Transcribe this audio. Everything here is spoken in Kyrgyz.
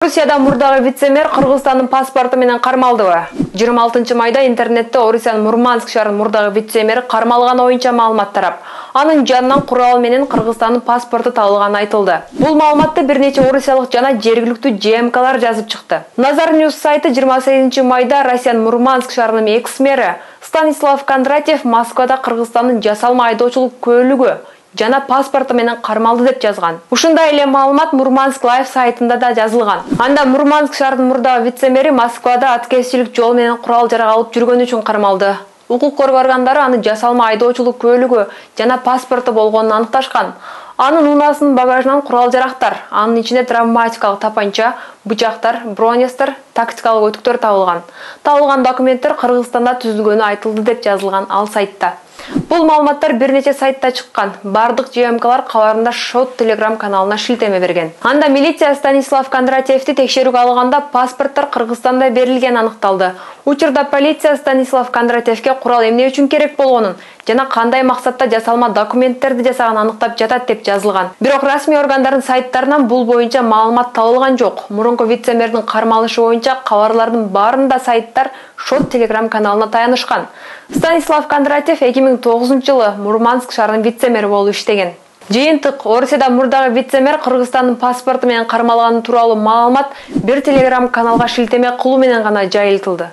Орусияда мурдагы вице-мэр Кыргызстандын паспорту менен кармалдыбы? 26 майда интернетте Орусиянын Мурманск шаарынын мурдагы вице-мэри кармалган оюнча маалымат тарап, анын жанынан курал менен Кыргызстандын паспорту табылганы айтылды. Бул маалыматты бир нече орусиялык жана жергиликтүү ЖМКлар жазып чыкты. Nazar News сайты 28 майда Россиянын Мурманск шаарынын экс-мэри Станислав Кондратьев Москвада Кыргызстандын жасалма айдоочулук көлүгү жана паспорту менен кармалды деп жазган. Ушундай эле маалымат Мурманск Лайв сайтында да жазылган. Анда Мурманск шаарынын мурдагы вице-мэри Москвада аткезчилик жол менен курал-жарак алып жүргөнү үчүн кармалды. Укук коргоо органдары аны жасалма айдоочулук көлүгү жана паспорту болгонун аныкташкан. Анын унаасынын багажынан курал-жарактар, анын ичинде травматикалык тапанча, бычактар, бронестер, тактикалык өтүктөр табылган. Табылган документтер Кыргызстанда түзүлгөнү айтылды деп жазылган ал сайтта. Бул маалыматтар бир нече сайтта чыккан. Бардык ЖМКлар кабарында Шот Telegram каналына шилтеме берген. Анда милиция Станислав Кондратьевди текшерүүгө алганда паспорттор Кыргызстанда берилгени аныкталды. Учурда полиция Станислав Кондратьевге курал эмне үчүн керек болгонун жана кандай максатта жасалма документтерди жасаганын аныктап жатат деп жазылган. Бирок расмий органдардын сайттарынан бул боюнча маалымат табылган жок. Мурунку вице-мэрдин кармалышы боюнча кабарлардын баарында сайттар Шот Telegram каналына таянышкан. Станислав Кондратьев 2009 жылы Мурманск шаарынын вице-мэри болуп иштеген. Жыйынтык Орусияда мурдагы вице-мэр Кыргызстандын паспорту менен кармалганы тууралуу маалымат бир Telegram каналга шилтеме кылуу менен гана жайылтылды.